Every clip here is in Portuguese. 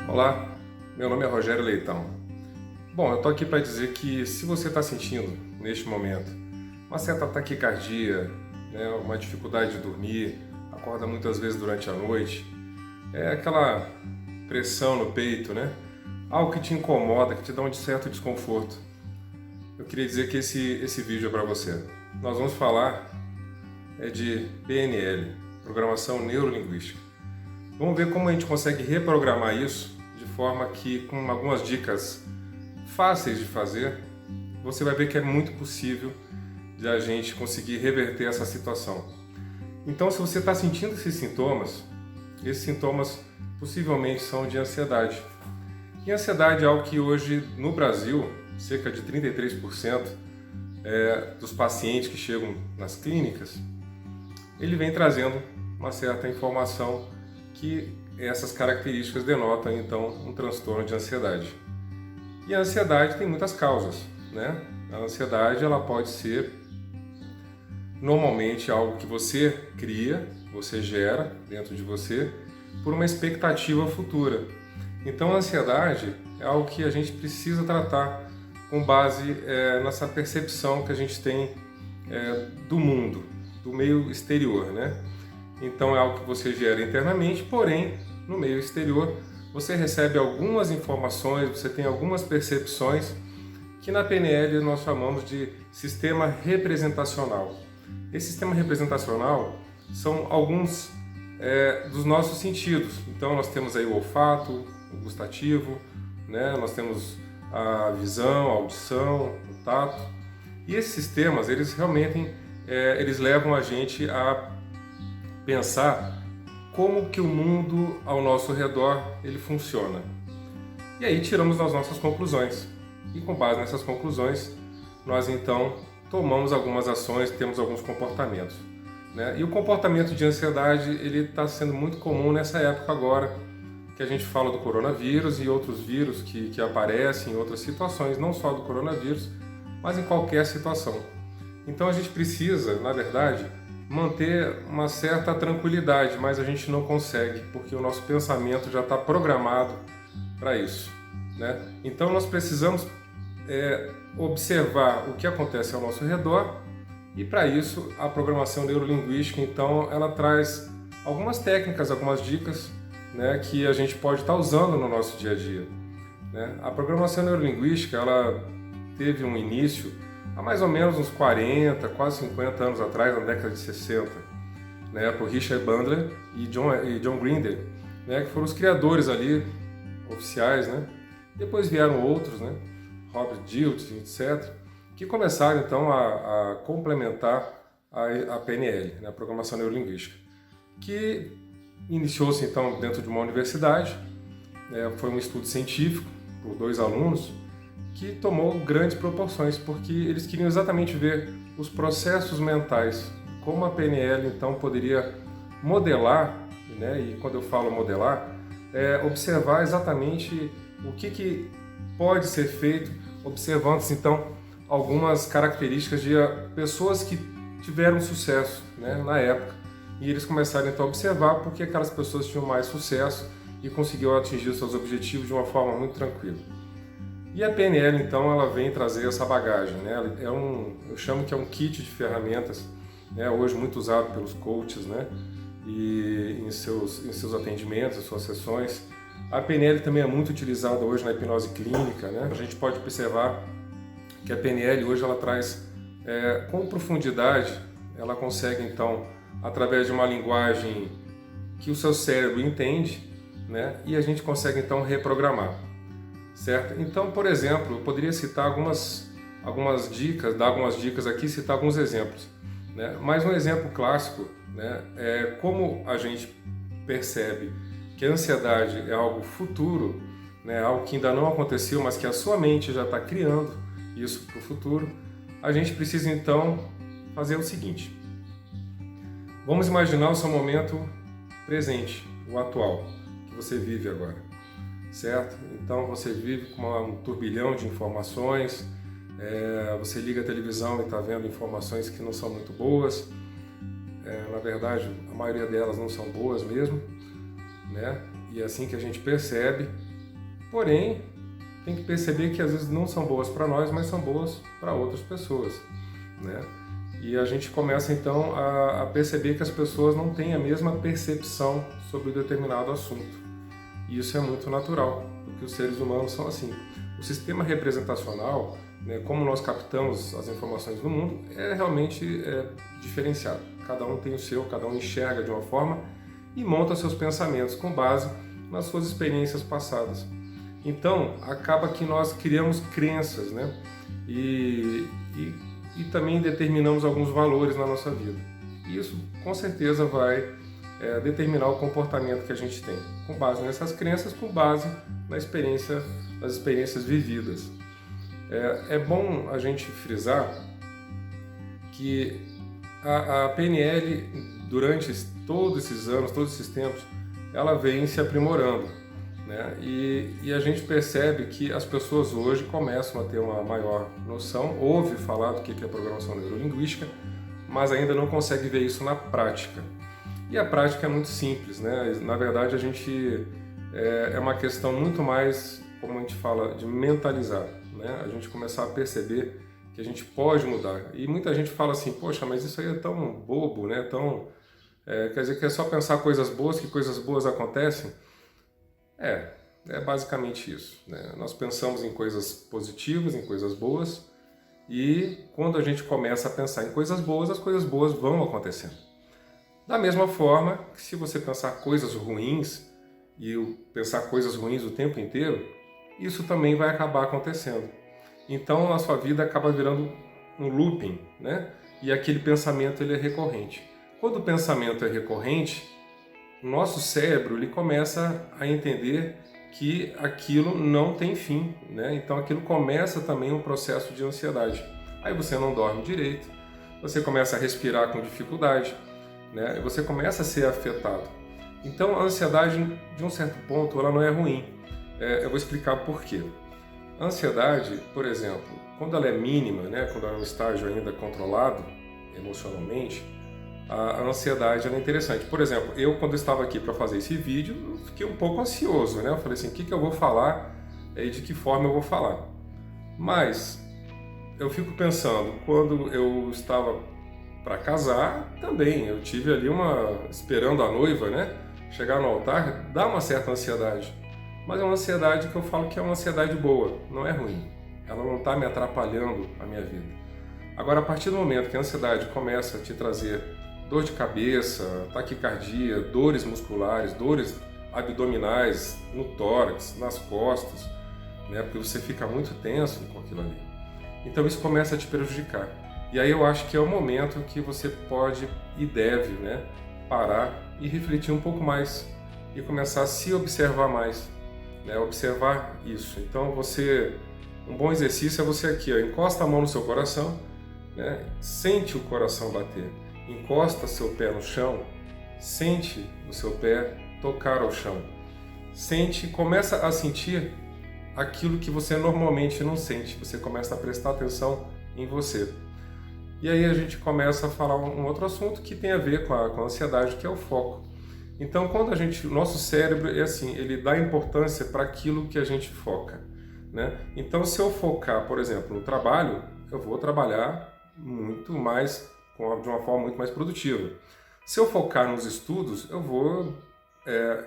Olá, meu nome é Rogério Leitão. Bom, eu estou aqui para dizer que se você está sentindo, neste momento, uma certa taquicardia, né, uma dificuldade de dormir, acorda muitas vezes durante a noite, aquela pressão no peito, né? Algo que te incomoda, que te dá um certo desconforto. Eu queria dizer que esse vídeo é para você. Nós vamos falar de PNL, Programação Neurolinguística. Vamos ver como a gente consegue reprogramar isso de forma que, com algumas dicas fáceis de fazer, você vai ver que é muito possível de a gente conseguir reverter essa situação. Então, se você está sentindo esses sintomas possivelmente são de ansiedade. E ansiedade é algo que hoje no Brasil, cerca de 33% dos pacientes que chegam nas clínicas, ele vem trazendo uma certa informação que essas características denotam então um transtorno de ansiedade. E a ansiedade tem muitas causas, né? A ansiedade ela pode ser normalmente algo que você cria, você gera dentro de você por uma expectativa futura. Então a ansiedade é algo que a gente precisa tratar com base nessa percepção que a gente tem do mundo, do meio exterior, né? Então é algo que você gera internamente, porém no meio exterior você recebe algumas informações, você tem algumas percepções que na PNL nós chamamos de sistema representacional. Esse sistema representacional são alguns dos nossos sentidos. Então nós temos aí o olfato, o gustativo, né? Nós temos a visão, a audição, o tato. E esses sistemas, eles realmente eles levam a gente a pensar como que o mundo ao nosso redor ele funciona. E aí tiramos as nossas conclusões. E com base nessas conclusões, nós então tomamos algumas ações, temos alguns comportamentos, né? E o comportamento de ansiedade ele está sendo muito comum nessa época agora, que a gente fala do coronavírus e outros vírus que aparecem em outras situações, não só do coronavírus, mas em qualquer situação. Então a gente precisa, na verdade, manter uma certa tranquilidade, mas a gente não consegue, porque o nosso pensamento já está programado para isso, né? Então nós precisamos observar o que acontece ao nosso redor e para isso a programação neurolinguística, então, ela traz algumas técnicas, algumas dicas, né, que a gente pode estar usando no nosso dia a dia, né? A programação neurolinguística ela teve um início há mais ou menos uns 40, quase 50 anos atrás, na década de 60, né, por Richard Bandler e John Grinder, né, que foram os criadores ali, oficiais, né? Depois vieram outros, né, Robert Dilts, etc., que começaram então a complementar a PNL, né, a Programação Neurolinguística, que iniciou-se então dentro de uma universidade, foi um estudo científico por 2 alunos, que tomou grandes proporções, porque eles queriam exatamente ver os processos mentais, como a PNL então poderia modelar, né? E quando eu falo modelar, observar exatamente o que pode ser feito, observando então algumas características de pessoas que tiveram sucesso, né, na época. E eles começaram então a observar porque aquelas pessoas tinham mais sucesso e conseguiam atingir os seus objetivos de uma forma muito tranquila. E a PNL, então, ela vem trazer essa bagagem, né? Eu chamo que é um kit de ferramentas, né? Hoje muito usado pelos coaches, né? E em seus atendimentos, em suas sessões. A PNL também é muito utilizada hoje na hipnose clínica, né? A gente pode observar que a PNL hoje ela traz com profundidade, ela consegue, então, através de uma linguagem que o seu cérebro entende, né? E a gente consegue, então, reprogramar. Certo? Então, por exemplo, eu poderia citar algumas dicas, dar algumas dicas aqui, citar alguns exemplos, né? Mas um exemplo clássico, né, é como a gente percebe que a ansiedade é algo futuro, né, algo que ainda não aconteceu, mas que a sua mente já está criando isso para o futuro. A gente precisa então fazer o seguinte: vamos imaginar o seu momento presente, o atual, que você vive agora. Certo? Então você vive com um turbilhão de informações, você liga a televisão e está vendo informações que não são muito boas, na verdade, a maioria delas não são boas mesmo, né? E é assim que a gente percebe. Porém, tem que perceber que às vezes não são boas para nós, mas são boas para outras pessoas, né? E a gente começa então a perceber que as pessoas não têm a mesma percepção sobre um determinado assunto. E isso é muito natural, porque os seres humanos são assim. O sistema representacional, né, como nós captamos as informações do mundo, é realmente diferenciado. Cada um tem o seu, cada um enxerga de uma forma e monta seus pensamentos com base nas suas experiências passadas. Então, acaba que nós criamos crenças, né? E também determinamos alguns valores na nossa vida. E isso, com certeza, vai determinar o comportamento que a gente tem, com base nessas crenças, com base nas experiências vividas. É bom a gente frisar que a PNL, durante todos esses anos, todos esses tempos, ela vem se aprimorando, né? E a gente percebe que as pessoas hoje começam a ter uma maior noção, ouve falar do que é programação neurolinguística, mas ainda não consegue ver isso na prática. E a prática é muito simples, né? Na verdade, a gente é uma questão muito mais, como a gente fala, de mentalizar, né? A gente começar a perceber que a gente pode mudar. E muita gente fala assim, poxa, mas isso aí é tão bobo, né? Quer dizer que é só pensar coisas boas, que coisas boas acontecem? É basicamente isso, né? Nós pensamos em coisas positivas, em coisas boas, e quando a gente começa a pensar em coisas boas, as coisas boas vão acontecendo. Da mesma forma que se você pensar coisas ruins e pensar coisas ruins o tempo inteiro, isso também vai acabar acontecendo. Então a sua vida acaba virando um looping, né? E aquele pensamento ele é recorrente. Quando o pensamento é recorrente, o nosso cérebro ele começa a entender que aquilo não tem fim, né? Então aquilo começa também um processo de ansiedade. Aí você não dorme direito, você começa a respirar com dificuldade, né? Você começa a ser afetado. Então a ansiedade, de um certo ponto, ela não é ruim. Eu vou explicar por quê. A ansiedade, por exemplo, quando ela é mínima, né? Quando ela é um estágio ainda controlado emocionalmente, a ansiedade ela é interessante. Por exemplo, eu quando estava aqui para fazer esse vídeo, eu fiquei um pouco ansioso, né? Eu falei assim, o que eu vou falar e de que forma eu vou falar. Mas eu fico pensando, quando eu estava para casar, também eu tive ali esperando a noiva, né? Chegar no altar, dá uma certa ansiedade. Mas é uma ansiedade que eu falo que é uma ansiedade boa, não é ruim. Ela não está me atrapalhando a minha vida. Agora, a partir do momento que a ansiedade começa a te trazer dor de cabeça, taquicardia, dores musculares, dores abdominais, no tórax, nas costas, né? Porque você fica muito tenso com aquilo ali. Então isso começa a te prejudicar. E aí eu acho que é o momento que você pode e deve, né, parar e refletir um pouco mais e começar a se observar mais, né? Observar isso. Então um bom exercício é você aqui, ó, encosta a mão no seu coração, né? Sente o coração bater. Encosta seu pé no chão, sente o seu pé tocar ao chão. Começa a sentir aquilo que você normalmente não sente. Você começa a prestar atenção em você. E aí a gente começa a falar um outro assunto que tem a ver com a ansiedade, que é o foco. Então, quando o nosso cérebro é assim, ele dá importância para aquilo que a gente foca, né? Então, se eu focar, por exemplo, no trabalho, eu vou trabalhar muito mais de uma forma muito mais produtiva. Se eu focar nos estudos, eu vou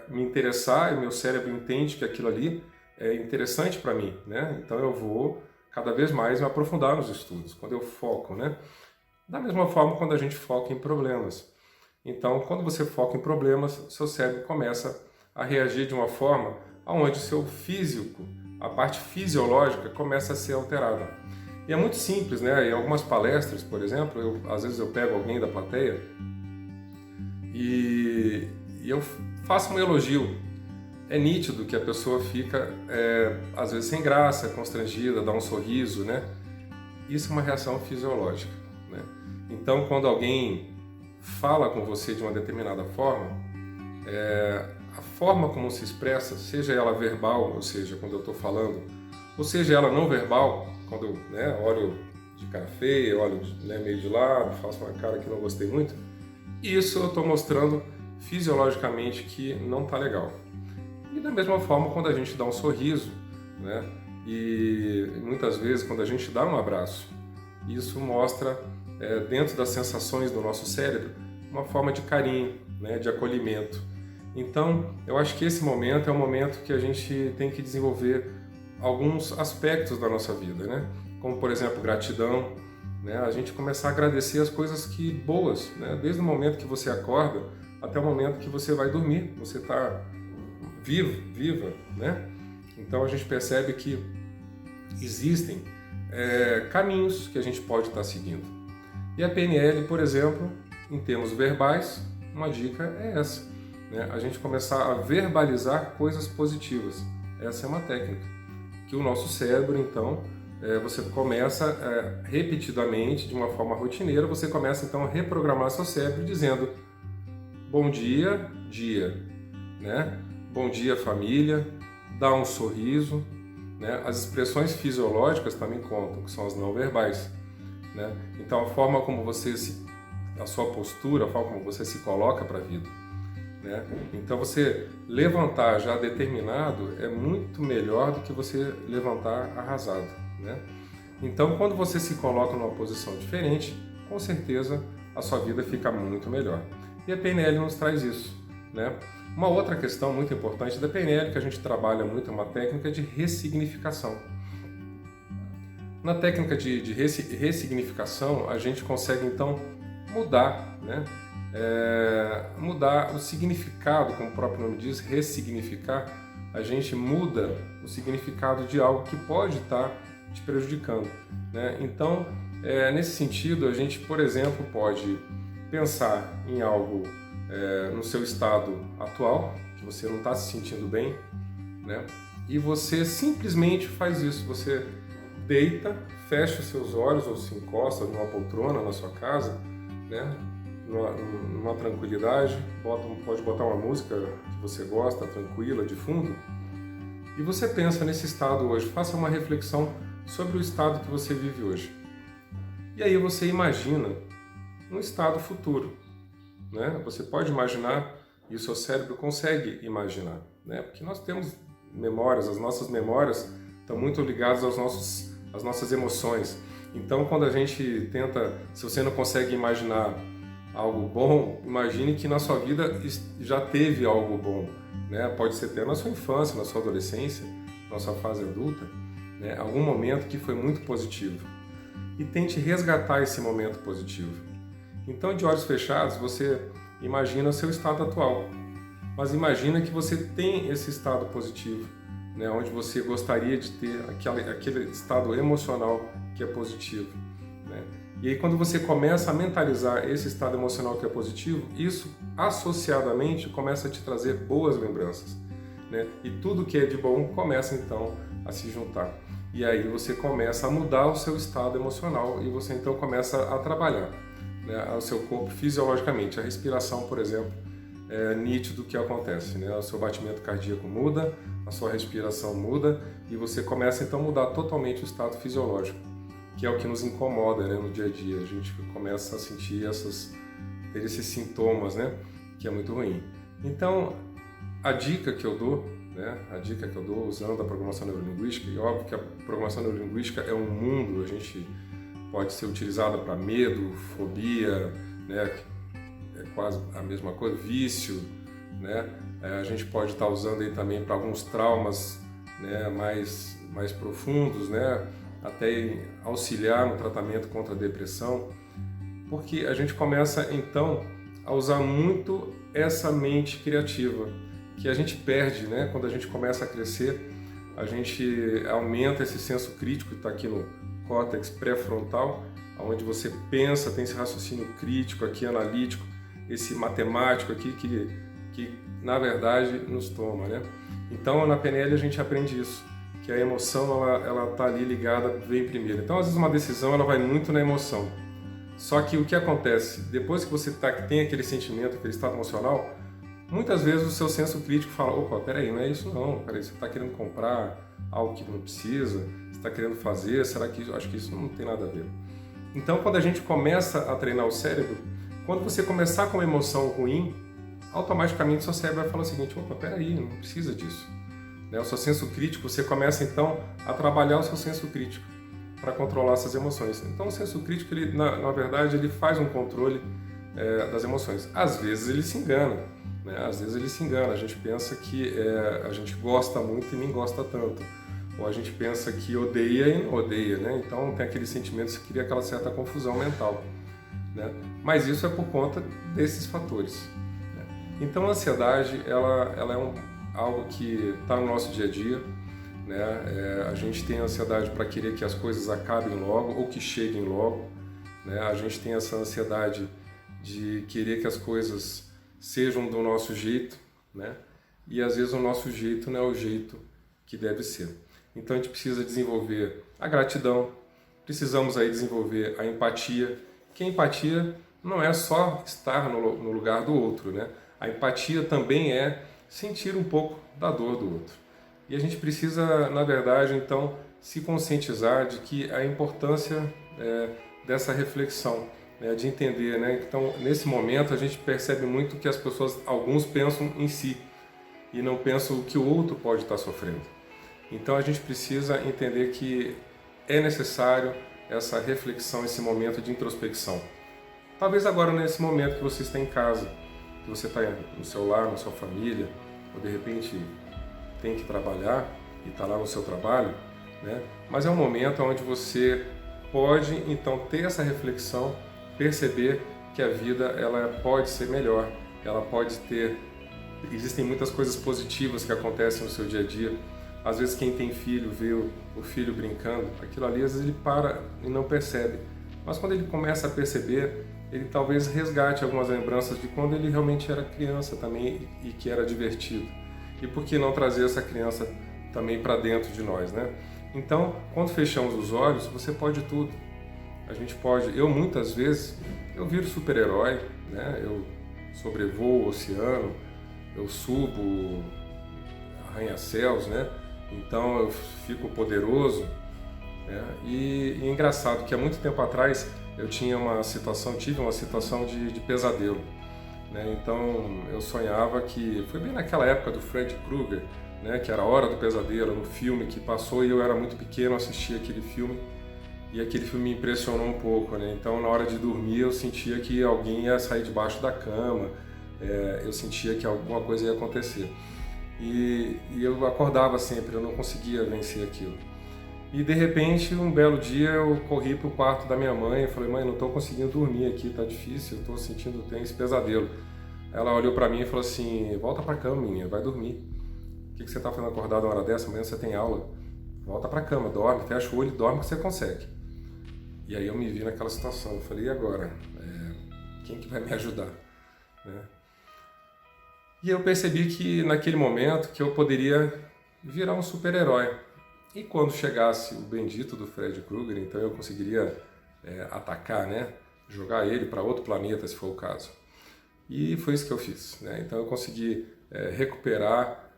me interessar e meu cérebro entende que aquilo ali é interessante para mim, né? Então eu vou cada vez mais me aprofundar nos estudos, quando eu foco, né? Da mesma forma quando a gente foca em problemas. Então, quando você foca em problemas, seu cérebro começa a reagir de uma forma onde o seu físico, a parte fisiológica, começa a ser alterada. E é muito simples, né? Em algumas palestras, por exemplo, às vezes eu pego alguém da plateia e eu faço um elogio. É nítido que a pessoa fica, às vezes, sem graça, constrangida, dá um sorriso, né? Isso é uma reação fisiológica, né? Então, quando alguém fala com você de uma determinada forma, a forma como se expressa, seja ela verbal, ou seja, quando eu estou falando, ou seja ela não verbal, quando eu olho de cara feia, olho meio de lado, faço uma cara que não gostei muito, Isso eu estou mostrando fisiologicamente que não está legal. E da mesma forma, quando a gente dá um sorriso, né? E muitas vezes quando a gente dá um abraço, isso mostra dentro das sensações do nosso cérebro uma forma de carinho, né? De acolhimento. Então, eu acho que esse momento é um momento que a gente tem que desenvolver alguns aspectos da nossa vida, né? Como, por exemplo, gratidão, né? A gente começar a agradecer as coisas que boas, né? Desde o momento que você acorda até o momento que você vai dormir, você está vivo, viva, né? Então a gente percebe que existem caminhos que a gente pode estar seguindo. E a PNL, por exemplo, em termos verbais, uma dica é essa, né? A gente começar a verbalizar coisas positivas. Essa é uma técnica que o nosso cérebro, então, você começa repetidamente, de uma forma rotineira, você começa então a reprogramar seu cérebro dizendo bom dia, dia, né? Bom dia, família, dá um sorriso, né? As expressões fisiológicas também contam, que são as não verbais, né? Então a forma como a sua postura, a forma como você se coloca para a vida, né? Então você levantar já determinado é muito melhor do que você levantar arrasado, né? Então quando você se coloca numa posição diferente, com certeza a sua vida fica muito melhor. E a PNL nos traz isso, né? Uma outra questão muito importante da PNL, que a gente trabalha muito, é uma técnica de ressignificação. Na técnica de ressignificação, a gente consegue então mudar, né? Mudar o significado, como o próprio nome diz, ressignificar. A gente muda o significado de algo que pode estar te prejudicando, né? Então, nesse sentido, a gente, por exemplo, pode pensar em algo no seu estado atual, que você não está se sentindo bem, né? E você simplesmente faz isso, você deita, fecha os seus olhos ou se encosta numa poltrona na sua casa, né? Numa tranquilidade, pode botar uma música que você gosta, tranquila, de fundo, e você pensa nesse estado hoje, faça uma reflexão sobre o estado que você vive hoje. E aí você imagina um estado futuro, né? Você pode imaginar, e o seu cérebro consegue imaginar, né? Porque nós temos memórias, as nossas memórias estão muito ligadas às nossas emoções. Então, quando a gente tenta, se você não consegue imaginar algo bom, imagine que na sua vida já teve algo bom, né? Pode ser até na sua infância, na sua adolescência, na sua fase adulta, né? Algum momento que foi muito positivo. E tente resgatar esse momento positivo. Então, de olhos fechados, você imagina o seu estado atual, mas imagina que você tem esse estado positivo, né, onde você gostaria de ter aquele estado emocional que é positivo, né? E aí, quando você começa a mentalizar esse estado emocional que é positivo, isso associadamente começa a te trazer boas lembranças, né? E tudo que é de bom começa então a se juntar. E aí você começa a mudar o seu estado emocional e você então começa a trabalhar, né, o seu corpo fisiologicamente. A respiração, por exemplo, é nítido o que acontece, né? O seu batimento cardíaco muda, a sua respiração muda e você começa então a mudar totalmente o estado fisiológico, que é o que nos incomoda, né, no dia a dia. A gente começa a sentir ter esses sintomas, né, que é muito ruim. Então, a dica que eu dou, né, usando a programação neurolinguística, e óbvio que a programação neurolinguística é um mundo, a gente pode ser utilizada para medo, fobia, né, é quase a mesma coisa, vício, né? A gente pode estar usando aí também para alguns traumas, né, mais profundos, né, até auxiliar no tratamento contra a depressão, porque a gente começa então a usar muito essa mente criativa, que a gente perde, né, quando a gente começa a crescer, a gente aumenta esse senso crítico que está aqui no córtex pré-frontal, onde você pensa, tem esse raciocínio crítico aqui, analítico, esse matemático aqui que na verdade nos toma, né? Então na PNL a gente aprende isso, que a emoção ela tá ali ligada, vem primeiro. Então às vezes uma decisão ela vai muito na emoção. Só que o que acontece depois que você tem aquele sentimento, aquele estado emocional, muitas vezes o seu senso crítico fala: opa, peraí, não é isso não, peraí, você está querendo comprar algo que não precisa, você está querendo fazer, será que acho que isso não tem nada a ver. Então, quando a gente começa a treinar o cérebro, Quando você começar com uma emoção ruim, automaticamente seu cérebro vai falar o seguinte: opa, peraí, não precisa disso. Né? O seu senso crítico, você começa então a trabalhar o seu senso crítico para controlar essas emoções. Então o senso crítico, ele, na verdade, ele faz um controle das emoções. Às vezes ele se engana, né? Às vezes ele se engana, a gente pensa que a gente gosta muito e nem gosta tanto. Ou a gente pensa que odeia e não odeia, né? Então tem aquele sentimento, se cria aquela certa confusão mental, né? Mas isso é por conta desses fatores, né? Então a ansiedade, ela é algo que está no nosso dia a dia, né? A gente tem ansiedade para querer que as coisas acabem logo ou que cheguem logo, né? A gente tem essa ansiedade de querer que as coisas sejam do nosso jeito, né? E às vezes o nosso jeito não é o jeito que deve ser. Então a gente precisa desenvolver a gratidão, precisamos aí desenvolver a empatia, que a empatia não é só estar no lugar do outro, né? A empatia também é sentir um pouco da dor do outro. E a gente precisa, na verdade, então, se conscientizar de que a importância dessa reflexão, né? De entender, né? Então, nesse momento, a gente percebe muito que as pessoas, alguns pensam em si e não pensam o que o outro pode estar sofrendo. Então a gente precisa entender que é necessário essa reflexão, esse momento de introspecção. Talvez agora nesse momento que você está em casa, que você está no seu lar, na sua família, ou de repente tem que trabalhar e está lá no seu trabalho, né? Mas é um momento onde você pode então ter essa reflexão, perceber que a vida ela pode ser melhor, ela pode ter... Existem muitas coisas positivas que acontecem no seu dia a dia. Às vezes quem tem filho vê o filho brincando, aquilo ali às vezes ele para e não percebe. Mas quando ele começa a perceber, ele talvez resgate algumas lembranças de quando ele realmente era criança também e que era divertido. E por que não trazer essa criança também para dentro de nós, né? Então, quando fechamos os olhos, você pode tudo. A gente pode, eu muitas vezes, eu viro super-herói, né? Eu sobrevoo o oceano, eu subo arranha-céus, né? Então eu fico poderoso, né? E é engraçado que há muito tempo atrás eu tive uma situação de pesadelo, né? Então eu sonhava que, foi bem naquela época do Fred Krueger, né? Que era a Hora do Pesadelo, um filme que passou e eu era muito pequeno, assisti aquele filme e aquele filme me impressionou um pouco, né? Então na hora de dormir eu sentia que alguém ia sair debaixo da cama, eu sentia que alguma coisa ia acontecer. E eu acordava sempre, eu não conseguia vencer aquilo. E de repente, um belo dia, eu corri para o quarto da minha mãe e falei: mãe, não estou conseguindo dormir aqui, tá difícil, eu estou sentindo, tenho esse pesadelo. Ela olhou para mim e falou assim: volta para a cama, menina, vai dormir. O que você está fazendo acordado uma hora dessa? Amanhã você tem aula. Volta para a cama, dorme, fecha o olho e dorme que você consegue. E aí eu me vi naquela situação, eu falei: e agora? Quem que vai me ajudar? Né? E eu percebi que naquele momento que eu poderia virar um super-herói. E quando chegasse o bendito do Fred Krueger, então eu conseguiria atacar, né? Jogar ele para outro planeta, se for o caso. E foi isso que eu fiz, né? Então eu consegui recuperar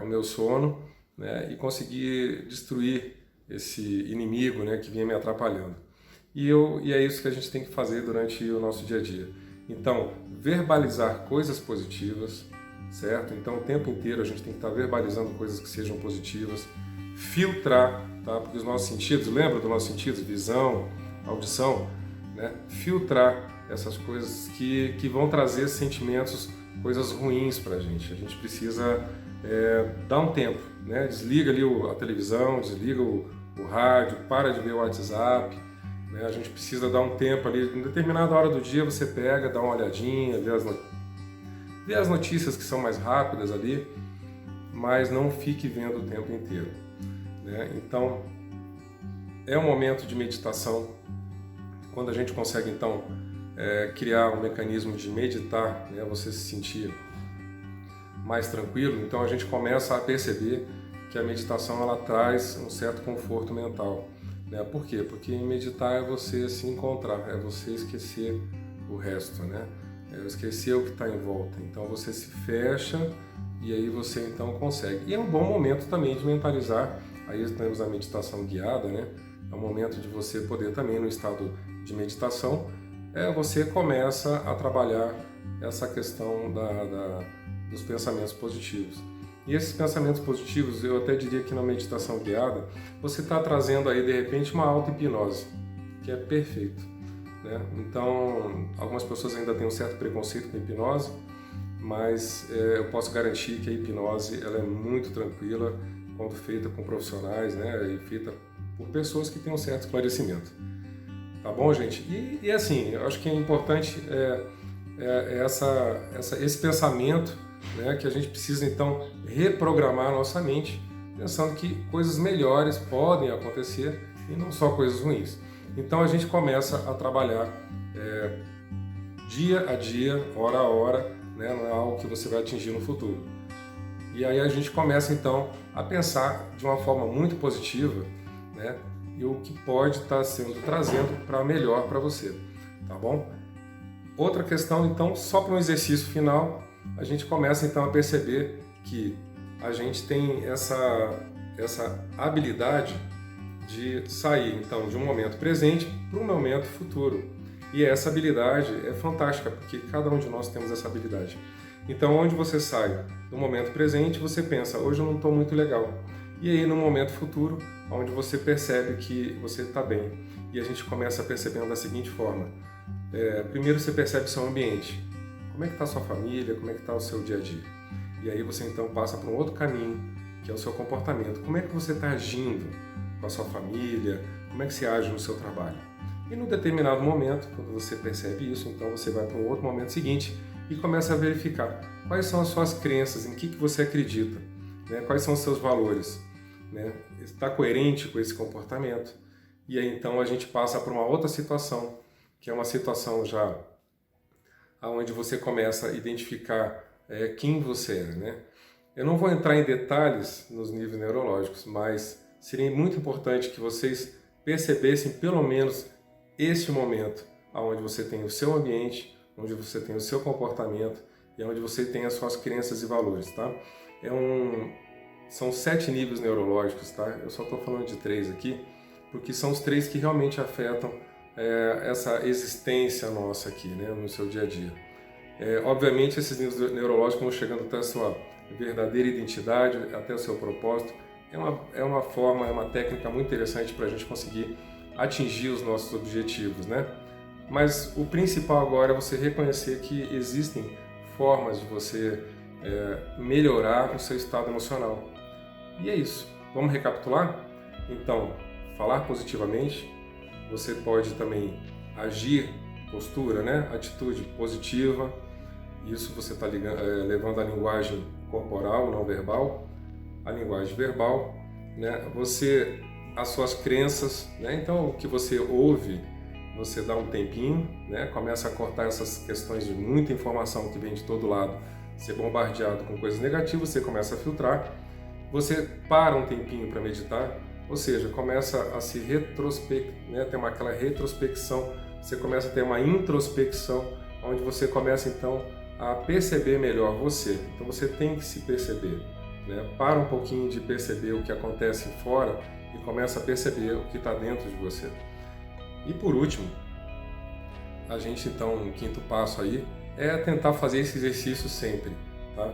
o meu sono, né? E consegui destruir esse inimigo, né? Que vinha me atrapalhando. E é isso que a gente tem que fazer durante o nosso dia a dia. Então, verbalizar coisas positivas, certo? Então, o tempo inteiro a gente tem que estar verbalizando coisas que sejam positivas, filtrar, tá? Porque os nossos sentidos, lembra dos nossos sentidos? Visão, audição, né? Filtrar essas coisas que vão trazer sentimentos, coisas ruins para a gente precisa dar um tempo, né? Desliga ali a televisão, desliga o rádio, para de ver o WhatsApp, né? A gente precisa dar um tempo ali, em determinada hora do dia você pega, dá uma olhadinha, vê as notícias que são mais rápidas ali, mas não fique vendo o tempo inteiro, né? Então, é um momento de meditação. Quando a gente consegue, então, criar um mecanismo de meditar, né? Você se sentir mais tranquilo, então a gente começa a perceber que a meditação ela traz um certo conforto mental. Né? Por quê? Porque meditar é você se encontrar, é você esquecer o resto, né? É esquecer o que está em volta. Então você se fecha e aí você então consegue. E é um bom momento também de mentalizar. Aí temos a meditação guiada, né? É um momento de você poder também, no estado de meditação, você começa a trabalhar essa questão dos pensamentos positivos. E esses pensamentos positivos, eu até diria que na meditação guiada, você está trazendo aí de repente uma auto-hipnose, que é perfeito, né? Então, algumas pessoas ainda têm um certo preconceito com a hipnose, mas eu posso garantir que a hipnose ela é muito tranquila quando feita com profissionais, né? E feita por pessoas que têm um certo esclarecimento. Tá bom, gente? E assim, eu acho que é importante esse pensamento, né, que a gente precisa então reprogramar a nossa mente, pensando que coisas melhores podem acontecer e não só coisas ruins. Então a gente começa a trabalhar dia a dia, hora a hora, né, não é algo que você vai atingir no futuro. E aí a gente começa então a pensar de uma forma muito positiva, né, e o que pode estar trazendo para melhor para você, tá bom? Outra questão, então, só para um exercício final, a gente começa então a perceber que a gente tem essa habilidade de sair então de um momento presente para um momento futuro. E essa habilidade é fantástica, porque cada um de nós temos essa habilidade. Então, onde você sai do momento presente, você pensa, hoje eu não estou muito legal. E aí, no momento futuro, onde você percebe que você está bem. E a gente começa percebendo da seguinte forma. Primeiro você percebe o seu ambiente. Como é que está a sua família? Como é que está o seu dia a dia? E aí você então passa para um outro caminho, que é o seu comportamento. Como é que você está agindo com a sua família? Como é que você age no seu trabalho? E num determinado momento, quando você percebe isso, então você vai para um outro momento seguinte e começa a verificar quais são as suas crenças, em que você acredita, né? Quais são os seus valores, né? Está coerente com esse comportamento? E aí então a gente passa para uma outra situação, que é uma situação já onde você começa a identificar quem você é, né? Eu não vou entrar em detalhes nos níveis neurológicos, mas seria muito importante que vocês percebessem pelo menos este momento, onde você tem o seu ambiente, onde você tem o seu comportamento e onde você tem as suas crenças e valores, tá? São 7 níveis neurológicos, tá? Eu só estou falando de 3 aqui, porque são os 3 que realmente afetam essa existência nossa aqui, né, no seu dia a dia. Obviamente, esses níveis neurológicos vão chegando até a sua verdadeira identidade, até o seu propósito. É uma forma, é uma técnica muito interessante para a gente conseguir atingir os nossos objetivos, né? Mas o principal agora é você reconhecer que existem formas de você melhorar o seu estado emocional. E é isso. Vamos recapitular? Então, falar positivamente. Você pode também agir, postura, né? Atitude positiva. Isso você está levando a linguagem corporal, não verbal, a linguagem verbal, né? As suas crenças, né? Então o que você ouve, você dá um tempinho, né? Começa a cortar essas questões de muita informação que vem de todo lado, ser bombardeado com coisas negativas, você começa a filtrar. Você para um tempinho para meditar. Ou seja, começa a se né? Tem aquela retrospecção, você começa a ter uma introspecção, onde você começa então a perceber melhor você. Então você tem que se perceber, né? Para um pouquinho de perceber o que acontece fora e começa a perceber o que está dentro de você. E por último, a gente então, o quinto passo aí, é tentar fazer esse exercício sempre, tá?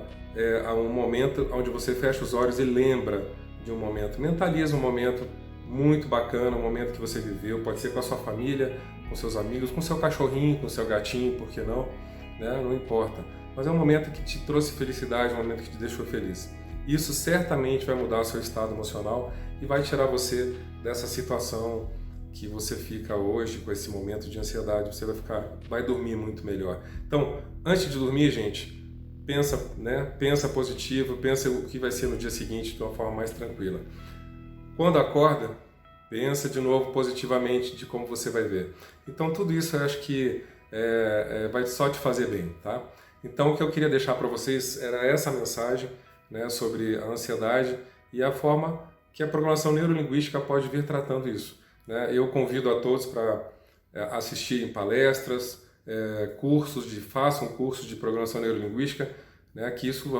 Há um momento onde você fecha os olhos e lembra de um momento, mentaliza um momento muito bacana, um momento que você viveu, pode ser com a sua família, com seus amigos, com seu cachorrinho, com seu gatinho, por que não? Né? Não importa. Mas é um momento que te trouxe felicidade, um momento que te deixou feliz. Isso certamente vai mudar o seu estado emocional e vai tirar você dessa situação que você fica hoje, com esse momento de ansiedade, você vai dormir muito melhor. Então, antes de dormir, gente, pensa, né? Pensa positivo, pensa o que vai ser no dia seguinte de uma forma mais tranquila. Quando acorda, pensa de novo positivamente de como você vai ver. Então tudo isso eu acho que vai só te fazer bem, tá? Então o que eu queria deixar para vocês era essa mensagem, né, sobre a ansiedade e a forma que a programação neurolinguística pode vir tratando isso, né? Eu convido a todos para assistirem palestras, façam cursos de programação neurolinguística, né, que isso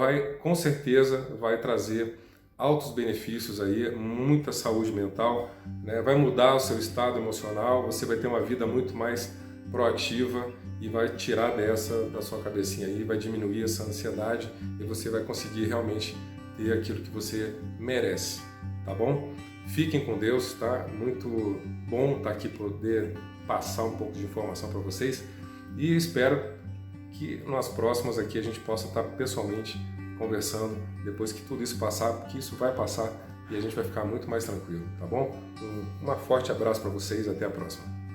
com certeza vai trazer altos benefícios aí, muita saúde mental, né, vai mudar o seu estado emocional, você vai ter uma vida muito mais proativa e vai tirar dessa da sua cabecinha aí, vai diminuir essa ansiedade e você vai conseguir realmente ter aquilo que você merece, tá bom? Fiquem com Deus, tá? Muito bom estar aqui poder passar um pouco de informação para vocês e espero que nas próximas aqui a gente possa estar pessoalmente conversando depois que tudo isso passar, porque isso vai passar e a gente vai ficar muito mais tranquilo, tá bom? Um forte abraço para vocês, até a próxima.